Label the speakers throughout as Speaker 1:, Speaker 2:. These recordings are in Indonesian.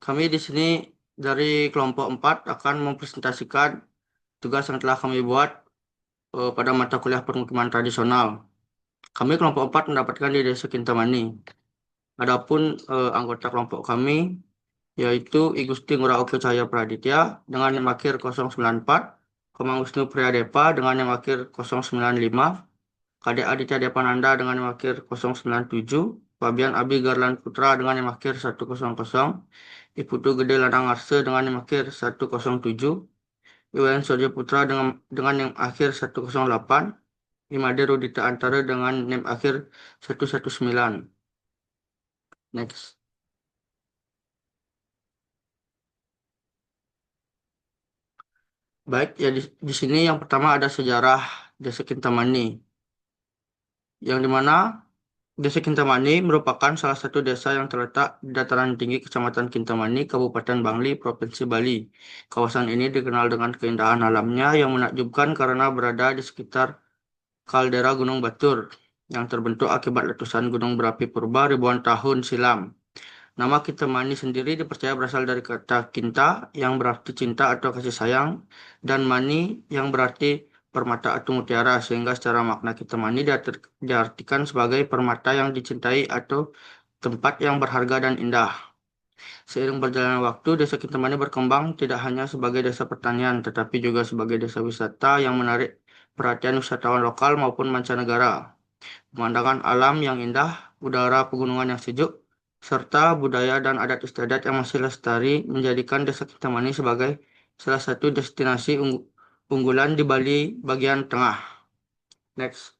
Speaker 1: Kami di sini dari kelompok 4 akan mempresentasikan tugas yang telah kami buat pada mata kuliah permukiman tradisional. Kami kelompok 4 mendapatkan di Desa Kintamani. Adapun anggota kelompok kami yaitu I Gusti Ngurah Oke Cahaya Praditya dengan NIM akhir 094, Komang Wisnu Priyadepa dengan NIM akhir 095, Kadek Aditya Depananda dengan NIM akhir 097, Fabian Abi Garland Putra dengan NIM akhir 100, Iputu Gede Lanang Arse dengan NIM akhir 107, Iwan Surya Putra dengan NIM akhir 108, Imade Rudita Antara dengan NIM akhir 119. Next. Baik, ya di sini yang pertama ada sejarah Desa Kintamani, yang dimana Desa Kintamani merupakan salah satu desa yang terletak di dataran tinggi Kecamatan Kintamani, Kabupaten Bangli, Provinsi Bali. Kawasan ini dikenal dengan keindahan alamnya yang menakjubkan karena berada di sekitar kaldera Gunung Batur yang terbentuk akibat letusan gunung berapi purba ribuan tahun silam. Nama Kintamani sendiri dipercaya berasal dari kata kinta yang berarti cinta atau kasih sayang dan mani yang berarti permata atau mutiara, sehingga secara makna Kintamani diartikan sebagai permata yang dicintai atau tempat yang berharga dan indah. Seiring berjalannya waktu, Desa Kintamani berkembang tidak hanya sebagai desa pertanian, tetapi juga sebagai desa wisata yang menarik perhatian wisatawan lokal maupun mancanegara. Pemandangan alam yang indah, udara pegunungan yang sejuk, serta budaya dan adat istiadat yang masih lestari menjadikan Desa Kintamani sebagai salah satu destinasi unggulan di Bali bagian tengah. Next.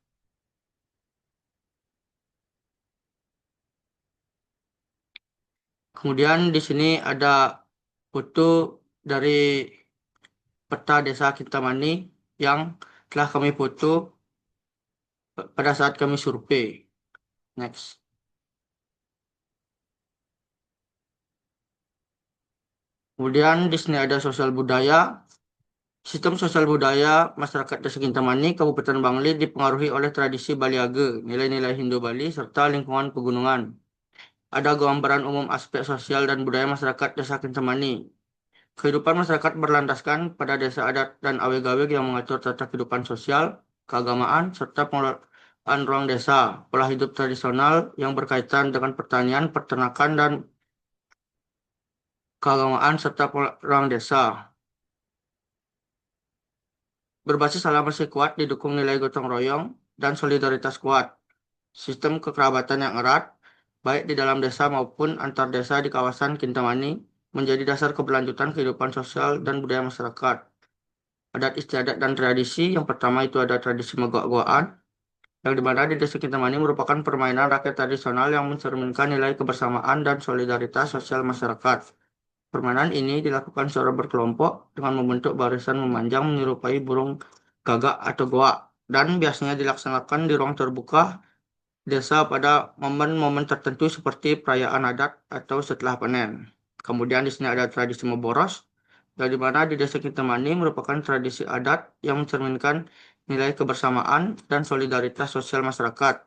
Speaker 1: Kemudian di sini ada foto dari peta Desa Kintamani yang telah kami foto pada saat kami survei. Next. Kemudian di sini ada sosial budaya. Sistem sosial budaya masyarakat Desa Kintamani, Kabupaten Bangli dipengaruhi oleh tradisi Baliage, nilai-nilai Hindu Bali, serta lingkungan pegunungan. Ada gambaran umum aspek sosial dan budaya masyarakat Desa Kintamani. Kehidupan masyarakat berlandaskan pada desa adat dan aweg-aweg yang mengatur tata kehidupan sosial, keagamaan, serta pengelolaan ruang desa, pola hidup tradisional yang berkaitan dengan pertanian, peternakan, dan keagamaan, serta ruang desa. Berbasis alam masih kuat didukung nilai gotong royong dan solidaritas kuat. Sistem kekerabatan yang erat, baik di dalam desa maupun antar desa di kawasan Kintamani, menjadi dasar keberlanjutan kehidupan sosial dan budaya masyarakat. Adat istiadat dan tradisi, yang pertama itu ada tradisi megok-goaan, yang dimana di desa Kintamani merupakan permainan rakyat tradisional yang mencerminkan nilai kebersamaan dan solidaritas sosial masyarakat. Permainan ini dilakukan secara berkelompok dengan membentuk barisan memanjang menyerupai burung gagak atau goak, dan biasanya dilaksanakan di ruang terbuka desa pada momen-momen tertentu seperti perayaan adat atau setelah panen. Kemudian di sini ada tradisi memboros, yang di mana di desa Kintamani merupakan tradisi adat yang mencerminkan nilai kebersamaan dan solidaritas sosial masyarakat.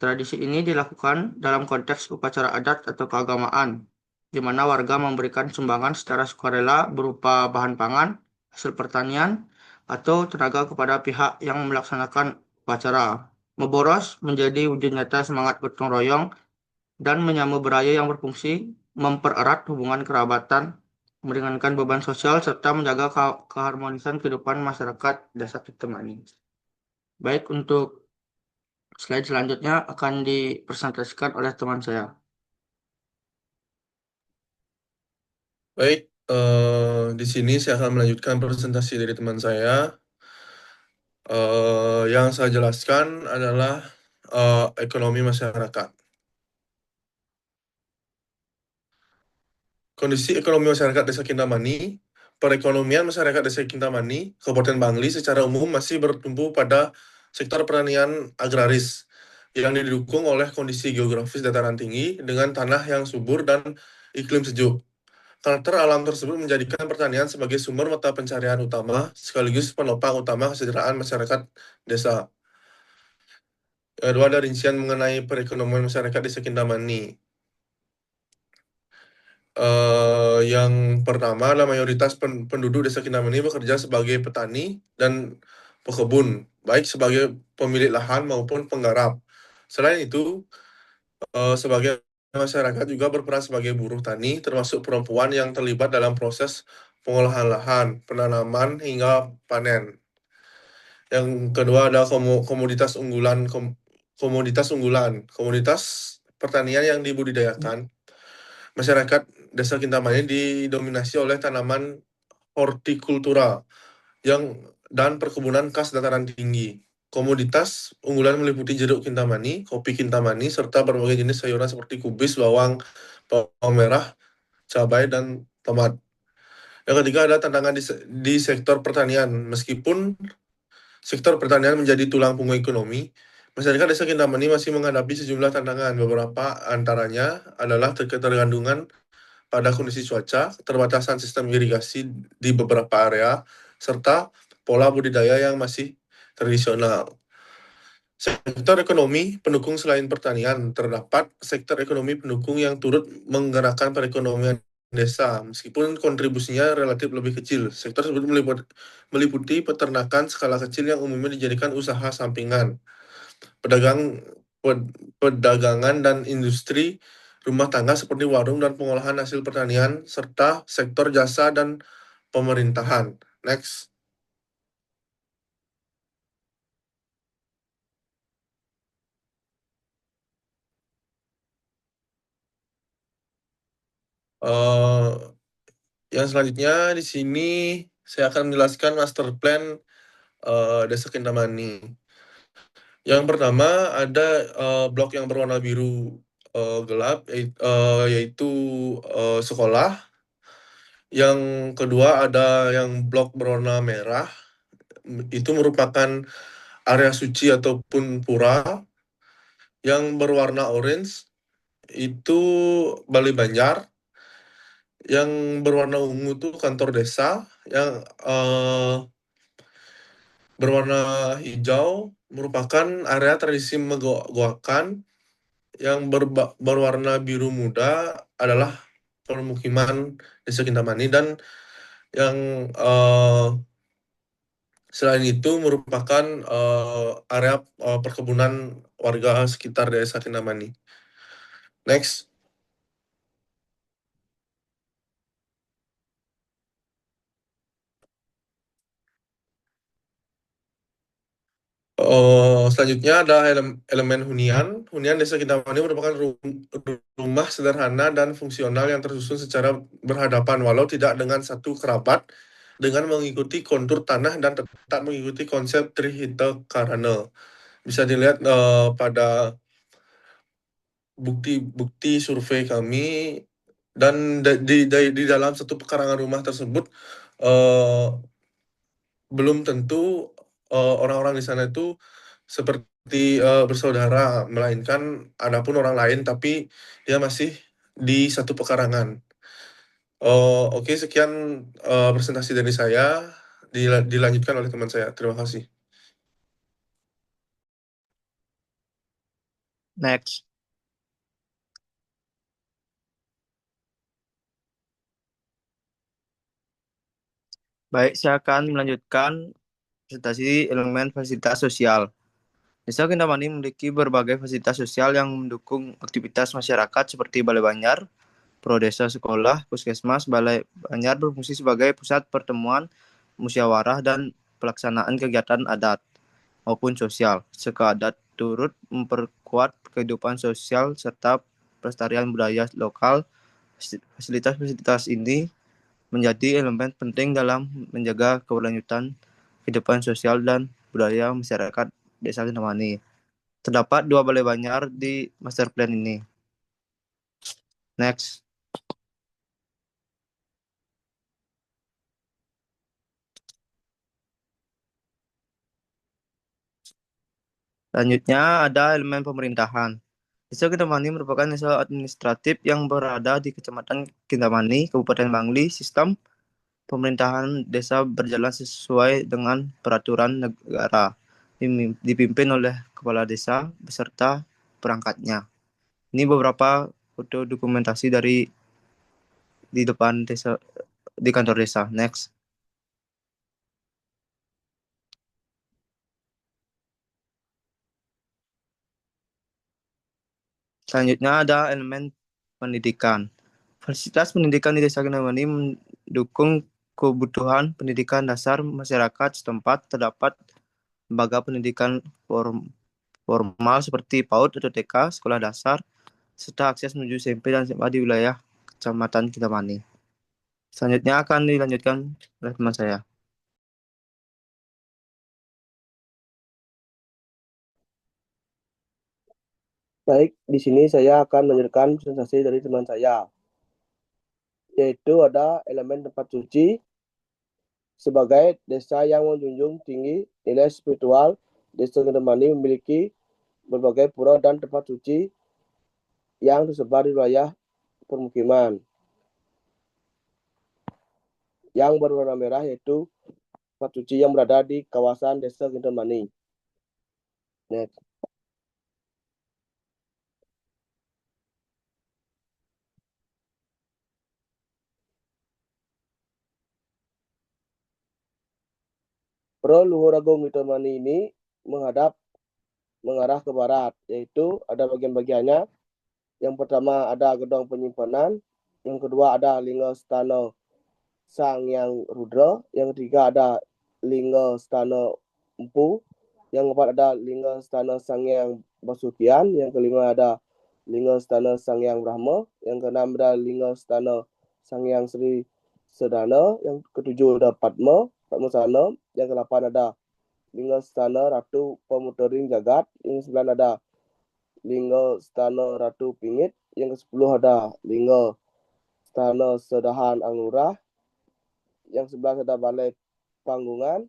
Speaker 1: Tradisi ini dilakukan dalam konteks upacara adat atau keagamaan, di mana warga memberikan sumbangan secara sukarela berupa bahan pangan, hasil pertanian, atau tenaga kepada pihak yang melaksanakan upacara. Memboros menjadi wujud nyata semangat gotong royong dan menyambut budaya yang berfungsi mempererat hubungan kerabatan, meringankan beban sosial, serta menjaga keharmonisan kehidupan masyarakat desa Kintamani. Baik, untuk slide selanjutnya akan dipresentasikan oleh teman saya.
Speaker 2: Baik, di sini saya akan melanjutkan presentasi dari teman saya. Yang saya jelaskan adalah ekonomi masyarakat. Kondisi ekonomi masyarakat Desa Kintamani, perekonomian masyarakat Desa Kintamani, Kabupaten Bangli secara umum masih bertumpu pada sektor pertanian agraris yang didukung oleh kondisi geografis dataran tinggi dengan tanah yang subur dan iklim sejuk. Karakter alam tersebut menjadikan pertanian sebagai sumber mata pencarian utama sekaligus penopang utama kesejahteraan masyarakat desa. Kedua ada rincian mengenai perekonomian masyarakat Desa Kintamani. Yang pertama adalah mayoritas penduduk Desa Kintamani bekerja sebagai petani dan pekebun, baik sebagai pemilik lahan maupun penggarap. Selain itu, sebagai masyarakat juga berperan sebagai buruh tani, termasuk perempuan yang terlibat dalam proses pengolahan lahan, penanaman hingga panen. Yang kedua adalah komoditas unggulan. Komoditas pertanian yang dibudidayakan. Masyarakat Desa Kintamani didominasi oleh tanaman hortikultura dan perkebunan khas dataran tinggi. Komoditas unggulan meliputi jeruk Kintamani, kopi Kintamani, serta berbagai jenis sayuran seperti kubis, bawang merah, cabai, dan tomat. Yang ketiga ada tantangan di sektor pertanian. Meskipun sektor pertanian menjadi tulang punggung ekonomi, masyarakat Desa Kintamani masih menghadapi sejumlah tantangan. Beberapa antaranya adalah ketergantungan pada kondisi cuaca, keterbatasan sistem irigasi di beberapa area, serta pola budidaya yang masih tradisional. Sektor ekonomi pendukung selain pertanian, terdapat sektor ekonomi pendukung yang turut menggerakkan perekonomian desa, meskipun kontribusinya relatif lebih kecil. Sektor tersebut meliputi peternakan skala kecil yang umumnya dijadikan usaha sampingan, perdagangan dan industri rumah tangga seperti warung dan pengolahan hasil pertanian, serta sektor jasa dan pemerintahan. Next. Eh, yang selanjutnya di sini saya akan menjelaskan master plan Desa Kintamani. Yang pertama ada blok yang berwarna biru gelap, yaitu sekolah. Yang kedua ada yang blok berwarna merah, itu merupakan area suci ataupun pura. Yang berwarna orange itu Balai Banjar. Yang berwarna ungu itu kantor desa. Yang berwarna hijau merupakan area tradisi Megoakan. Yang berwarna biru muda adalah permukiman Desa Kintamani, dan yang selain itu merupakan area perkebunan warga sekitar Desa Kintamani. Next. Selanjutnya ada elemen hunian. Hunian Desa Kintamani merupakan rumah sederhana dan fungsional yang tersusun secara berhadapan, walau tidak dengan satu kerabat, dengan mengikuti kontur tanah dan tetap mengikuti konsep Trihita Karana. Bisa dilihat pada bukti survei kami, dan di dalam satu pekarangan rumah tersebut belum tentu orang-orang di sana itu seperti bersaudara, melainkan adapun orang lain tapi dia masih di satu pekarangan. Oke, sekian presentasi dari saya. Dilanjutkan oleh teman saya. Terima kasih.
Speaker 1: Next. Baik, saya akan melanjutkan presentasi elemen fasilitas sosial. Desa Kintamani memiliki berbagai fasilitas sosial yang mendukung aktivitas masyarakat seperti Balai Banjar, Pro Desa Sekolah, Puskesmas. Balai Banjar berfungsi sebagai pusat pertemuan, musyawarah, dan pelaksanaan kegiatan adat maupun sosial. Seka adat turut memperkuat kehidupan sosial serta pelestarian budaya lokal. Fasilitas-fasilitas ini menjadi elemen penting dalam menjaga keberlanjutan kehidupan sosial dan budaya masyarakat Desa Kintamani. Terdapat 2 balai banjar di master plan ini. Next. Selanjutnya ada elemen pemerintahan. Desa Kintamani merupakan desa administratif yang berada di Kecamatan Kintamani, Kabupaten Bangli. Sistem pemerintahan desa berjalan sesuai dengan peraturan negara, dipimpin oleh kepala desa beserta perangkatnya. Ini beberapa foto dokumentasi dari
Speaker 3: di depan desa, di kantor desa. Next. Selanjutnya ada elemen pendidikan. Fasilitas pendidikan di Desa Kintamani mendukung kebutuhan pendidikan dasar masyarakat setempat. Terdapat lembaga pendidikan formal seperti PAUD atau TK, sekolah dasar, serta akses menuju SMP dan SMA di wilayah Kecamatan Kintamani. Selanjutnya akan dilanjutkan oleh teman saya.
Speaker 4: Baik, di sini saya akan menyerahkan presentasi dari teman saya, yaitu ada elemen tempat suci. Sebagai desa yang menjunjung tinggi nilai spiritual, Desa Kintamani memiliki berbagai pura dan tempat suci yang tersebar di wilayah permukiman. Yang berwarna merah yaitu tempat suci yang berada di kawasan Desa Kintamani. Next. Pro Luhur Agung Kintamani ini mengarah ke barat, yaitu ada bagian-bagiannya. Yang pertama ada gedung penyimpanan, yang kedua ada lingga stana Sang Yang Rudra, yang ketiga ada lingga stana Empu, yang keempat ada lingga stana Sang Yang Basukian, yang kelima ada lingga stana Sang Yang Brahma, yang keenam ada lingga stana Sang Yang Sri Sedana, yang ketujuh ada Padmasana, yang kedelapan ada lingga stana Ratu Pemutering Jagat, yang sembilan ada lingga stana Ratu Pingit, yang ke-10 ada lingga stana Sedahan Anglurah, yang 11 ada Balai Panggungan,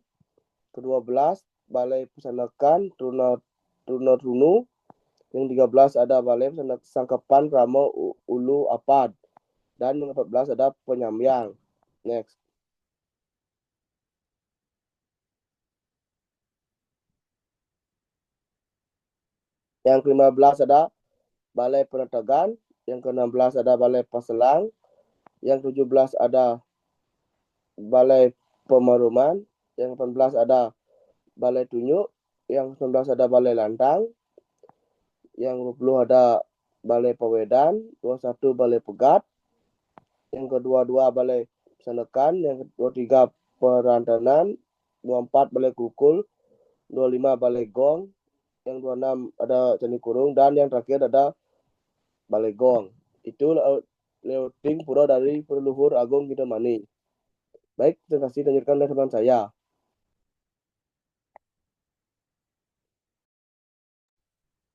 Speaker 4: ke-12 Balai Pusanakan Trunu, yang 13 ada Balai Sangkapan Rama Ulu Apad, dan yang 14 ada Penyambyang. Next. Yang ke-15 ada Balai Penetagan, yang ke-16 ada Balai Paselang, yang ke-17 ada Balai Pemaruman, yang ke-18 ada Balai Tunyuk, yang ke-19 ada Balai Lantang, yang ke-20 ada Balai Pawedan, 21 Balai Pegat, yang ke-22 Balai Pesanekan, yang ke-23 Perantanan, 24 Balai Kukul, 25 Balai Gong, yang 26 ada Candi Kurung, dan yang terakhir ada Balai Gong. Itu layouting pura dari Luhur Agung Kintamani. Baik, terima kasih dilanjutkan oleh teman saya.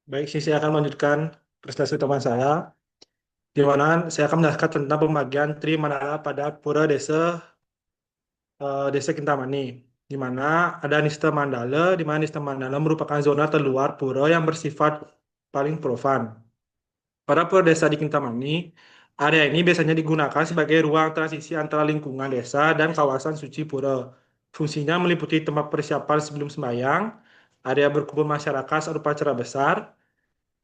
Speaker 5: Baik, saya akan melanjutkan presentasi teman saya, di mana saya akan menjelaskan tentang pembagian Tri Mandala pada Pura Desa Kintamani, di mana ada Nista Mandala, di mana Nista Mandala merupakan zona terluar pura yang bersifat paling profan. Pada pura desa di Kintamani, area ini biasanya digunakan sebagai ruang transisi antara lingkungan desa dan kawasan suci pura. Fungsinya meliputi tempat persiapan sebelum sembahyang, area berkumpul masyarakat saat upacara besar,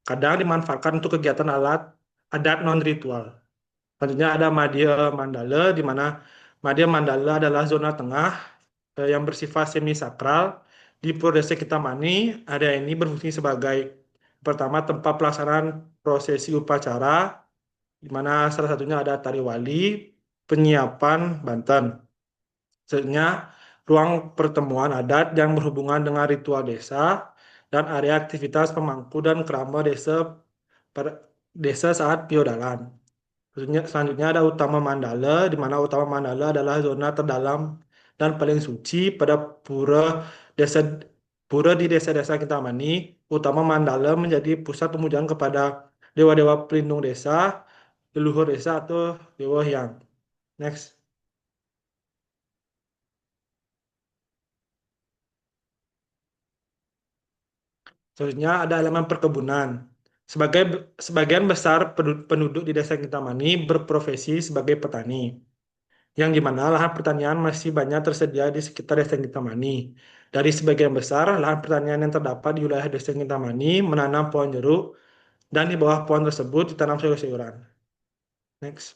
Speaker 5: kadang dimanfaatkan untuk kegiatan adat non-ritual. Selanjutnya ada Madya Mandala, di mana Madya Mandala adalah zona tengah yang bersifat semi-sakral. Di Pura Desa Kintamani, area ini berfungsi sebagai pertama tempat pelaksanaan prosesi upacara, di mana salah satunya ada Tari Wali, penyiapan Banten. Selanjutnya, ruang pertemuan adat yang berhubungan dengan ritual desa, dan area aktivitas pemangku dan kerama desa saat piodalan. Selanjutnya ada Utama Mandala, di mana Utama Mandala adalah zona terdalam dan paling suci pada desa pura di desa-desa Kintamani. Utama Mandala menjadi pusat pemujaan kepada dewa-dewa pelindung desa, leluhur desa atau dewa hyang. Next. Selanjutnya ada elemen perkebunan. Sebagian besar penduduk di desa Kintamani berprofesi sebagai petani, yang di mana lahan pertanian masih banyak tersedia di sekitar desa Kintamani. Dari sebagian besar lahan pertanian yang terdapat di wilayah desa Kintamani menanam pohon jeruk, dan di bawah pohon tersebut ditanam sayur-sayuran. Next.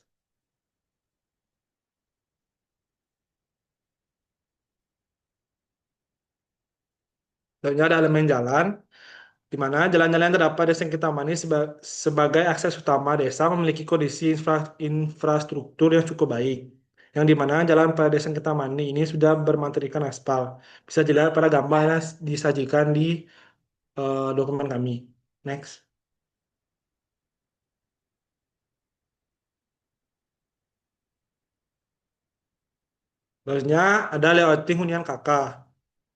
Speaker 5: Selanjutnya ada elemen jalan, di mana jalan-jalan yang terdapat desa Kintamani sebagai akses utama desa memiliki kondisi infrastruktur yang cukup baik. Yang di mana jalan pada desa Kintamani ini sudah bermaterikan aspal. Bisa dilihat pada gambar yang disajikan di dokumen kami. Next. Selanjutnya ada layouting hunian KK.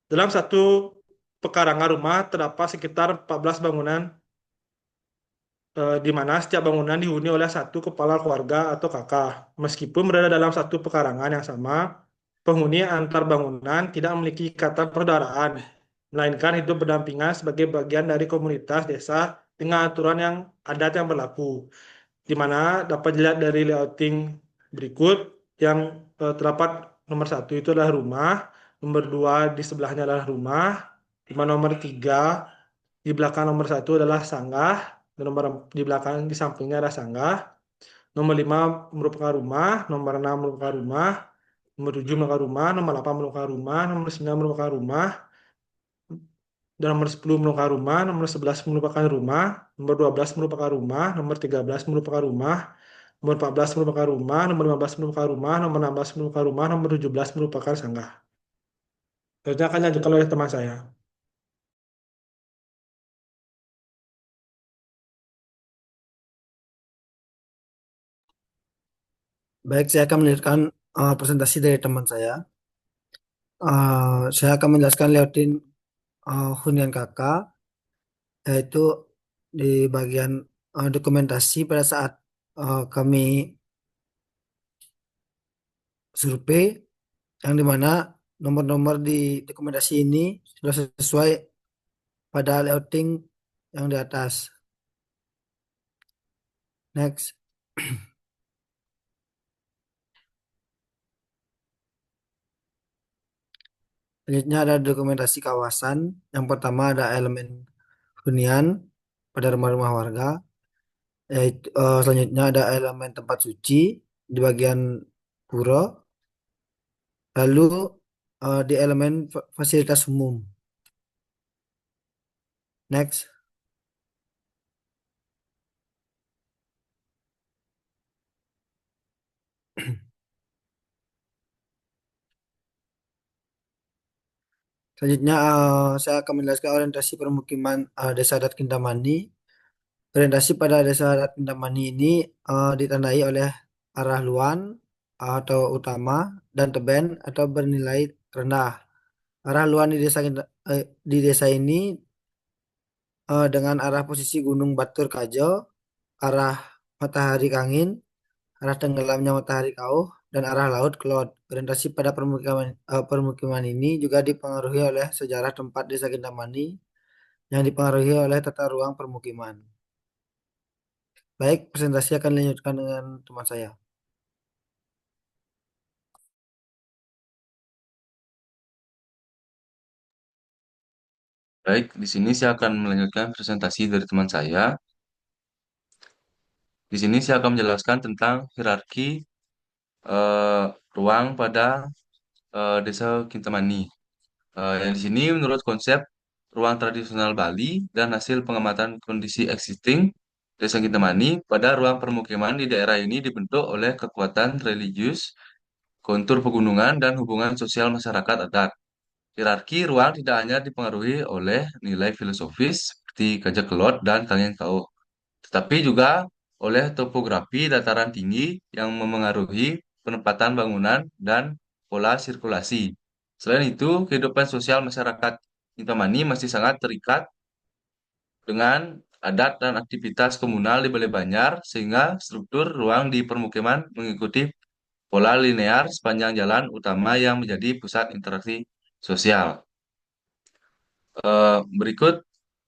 Speaker 5: Dalam satu pekarangan rumah terdapat sekitar 14 bangunan di mana setiap bangunan dihuni oleh satu kepala keluarga atau kakak. Meskipun berada dalam satu pekarangan yang sama, penghuni antar bangunan tidak memiliki ikatan persaudaraan, melainkan hidup berdampingan sebagai bagian dari komunitas desa dengan aturan yang adat yang berlaku, di mana dapat dilihat dari layouting berikut yang terdapat nomor satu itu adalah rumah, nomor dua di sebelahnya adalah rumah, di mana nomor tiga di belakang nomor satu adalah sanggah, dan nomor di belakang di sampingnya ada sanggah. Nomor 5 merupakan rumah, nomor 6 merupakan rumah, nomor 7 merupakan rumah, nomor 8 merupakan rumah, nomor 9 merupakan rumah, dan nomor 10 merupakan rumah, nomor 11 merupakan rumah, nomor 12 merupakan rumah, nomor 13 merupakan rumah, nomor 14 merupakan rumah, nomor 15 merupakan rumah, nomor 16 merupakan rumah, nomor 17 merupakan sanggah. Selanjutnya akan dilanjutkan oleh teman saya.
Speaker 6: Baik, saya akan melanjutkan presentasi dari teman saya. Saya akan menjelaskan layouting hunian kakak, yaitu di bagian dokumentasi pada saat kami survei, yang dimana nomor-nomor di dokumentasi ini sudah sesuai pada layouting yang di atas. Next. Selanjutnya ada dokumentasi kawasan. Yang pertama ada elemen hunian pada rumah-rumah warga. Yaitu, selanjutnya ada elemen tempat suci di bagian pura. Lalu di elemen fasilitas umum. Next. Selanjutnya saya akan menjelaskan orientasi permukiman Desa Adat Kintamani. Orientasi pada Desa Adat Kintamani ini ditandai oleh arah luan atau utama dan teben atau bernilai rendah. Arah luan di desa ini dengan arah posisi Gunung Batur Kajo, arah matahari Kangin, arah tenggelamnya matahari Kauh, dan arah laut Kelot. Orientasi pada permukiman ini juga dipengaruhi oleh sejarah tempat Desa Kintamani yang dipengaruhi oleh tata ruang permukiman. Baik, presentasi akan dilanjutkan dengan teman saya.
Speaker 7: Baik, di sini saya akan melanjutkan presentasi dari teman saya. Di sini saya akan menjelaskan tentang hierarki eh, ruang pada Desa Kintamani. Yang di sini menurut konsep ruang tradisional Bali dan hasil pengamatan kondisi existing Desa Kintamani pada ruang permukiman di daerah ini dibentuk oleh kekuatan religius, kontur pegunungan, dan hubungan sosial masyarakat adat. Hierarki ruang tidak hanya dipengaruhi oleh nilai filosofis seperti Kajak Kelot dan Kangeng Kauh, tetapi juga oleh topografi dataran tinggi yang memengaruhi penempatan bangunan dan pola sirkulasi. Selain itu, kehidupan sosial masyarakat Kintamani masih sangat terikat dengan adat dan aktivitas komunal di Balai Banjar, sehingga struktur ruang di permukiman mengikuti pola linear sepanjang jalan utama yang menjadi pusat interaksi sosial. Berikut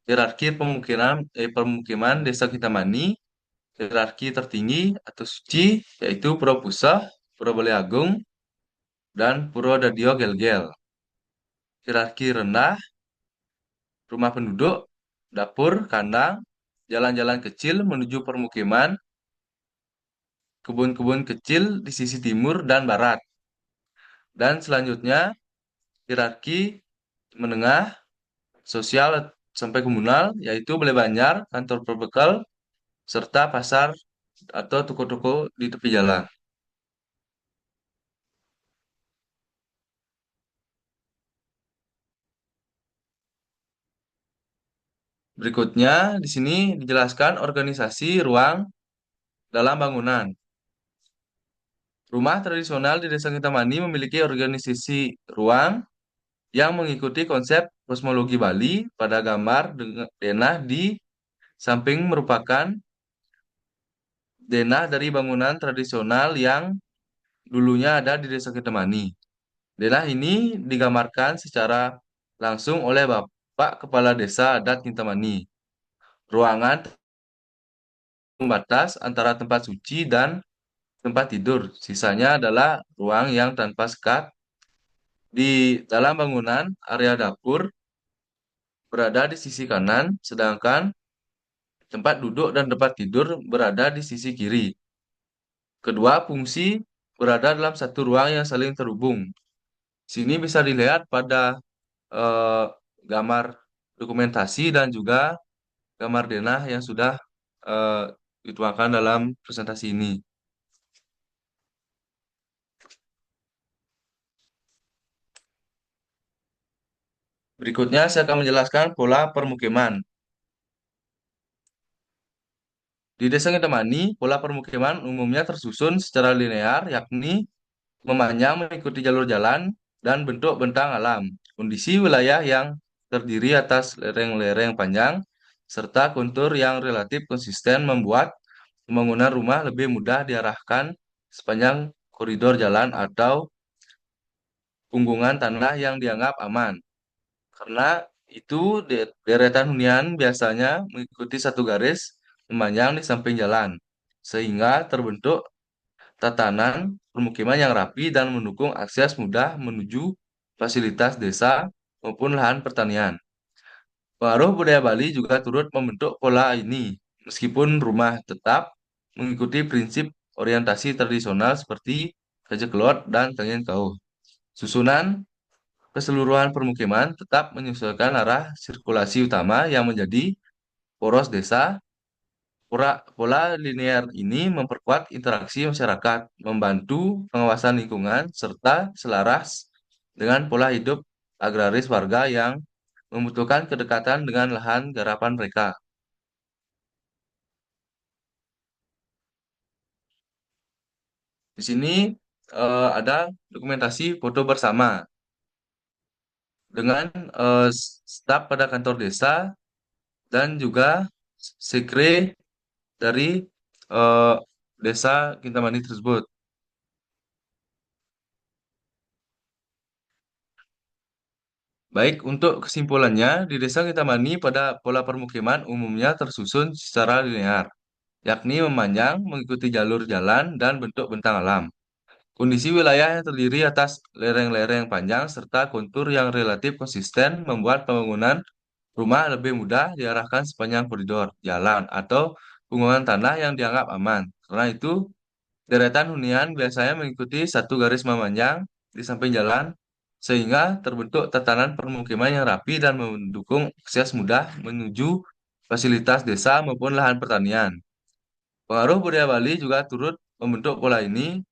Speaker 7: hierarki permukiman Desa Kintamani. Hierarki tertinggi atau suci yaitu Pura Pusah, Pura Balai Agung, dan Pura Dadio Gelgel. Hierarki rendah, rumah penduduk, dapur, kandang, jalan-jalan kecil menuju permukiman, kebun-kebun kecil di sisi timur dan barat. Dan selanjutnya, hierarki menengah, sosial sampai komunal, yaitu Balai Banjar, kantor perbekal, serta pasar atau toko-toko di tepi jalan. Berikutnya, di sini dijelaskan organisasi ruang dalam bangunan. Rumah tradisional di Desa Kintamani memiliki organisasi ruang yang mengikuti konsep kosmologi Bali. Pada gambar denah di samping merupakan denah dari bangunan tradisional yang dulunya ada di Desa Kintamani. Denah ini digambarkan secara langsung oleh Bapak Kepala Desa Adat Kintamani. Ruangan pembatas antara tempat suci dan tempat tidur. Sisanya adalah ruang yang tanpa sekat. Di dalam bangunan, area dapur berada di sisi kanan, sedangkan tempat duduk dan tempat tidur berada di sisi kiri. Kedua fungsi berada dalam satu ruang yang saling terhubung. Sini bisa dilihat pada eh, gambar dokumentasi dan juga gambar denah yang sudah eh, dituangkan dalam presentasi ini. Berikutnya saya akan menjelaskan pola permukiman. Di Desa Kintamani, pola permukiman umumnya tersusun secara linear, yakni memanjang mengikuti jalur jalan dan bentuk bentang alam. Kondisi wilayah yang terdiri atas lereng-lereng panjang serta kontur yang relatif konsisten membuat pembangunan rumah lebih mudah diarahkan sepanjang koridor jalan atau punggungan tanah yang dianggap aman. Karena itu deretan hunian biasanya mengikuti satu garis memanjang di samping jalan, sehingga terbentuk tatanan permukiman yang rapi dan mendukung akses mudah menuju fasilitas desa maupun lahan pertanian. Pengaruh budaya Bali juga turut membentuk pola ini, meskipun rumah tetap mengikuti prinsip orientasi tradisional seperti kejeklot dan tengin kauh. Susunan keseluruhan permukiman tetap menyesuaikan arah sirkulasi utama yang menjadi poros desa. Pola linear ini memperkuat interaksi masyarakat, membantu pengawasan lingkungan, serta selaras dengan pola hidup agraris warga yang membutuhkan kedekatan dengan lahan garapan mereka. Di sini ada dokumentasi foto bersama dengan staf pada kantor desa dan juga sekre dari eh, desa Kintamani tersebut. Baik, untuk kesimpulannya, di Desa Kintamani pada pola permukiman umumnya tersusun secara linear, yakni memanjang mengikuti jalur jalan dan bentuk bentang alam. Kondisi wilayah yang terdiri atas lereng-lereng panjang serta kontur yang relatif konsisten membuat pembangunan rumah lebih mudah diarahkan sepanjang koridor jalan atau punggungan tanah yang dianggap aman. Karena itu, deretan hunian biasanya mengikuti satu garis memanjang di samping jalan, sehingga terbentuk tatanan permukiman yang rapi dan mendukung akses mudah menuju fasilitas desa maupun lahan pertanian. Pengaruh budaya Bali juga turut membentuk pola ini,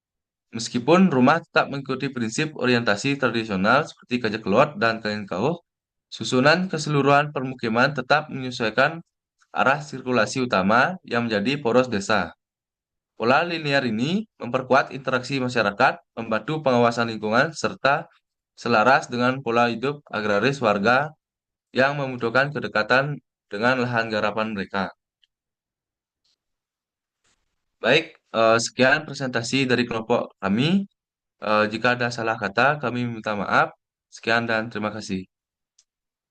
Speaker 7: meskipun rumah tetap mengikuti prinsip orientasi tradisional seperti kajeklot dan kain kauh, susunan keseluruhan permukiman tetap menyesuaikan arah sirkulasi utama yang menjadi poros desa. Pola linear ini memperkuat interaksi masyarakat, membantu pengawasan lingkungan, serta selaras dengan pola hidup agraris warga yang membutuhkan kedekatan dengan lahan garapan mereka. Baik, sekian presentasi dari kelompok kami. Jika ada salah kata, kami minta maaf. Sekian dan terima kasih.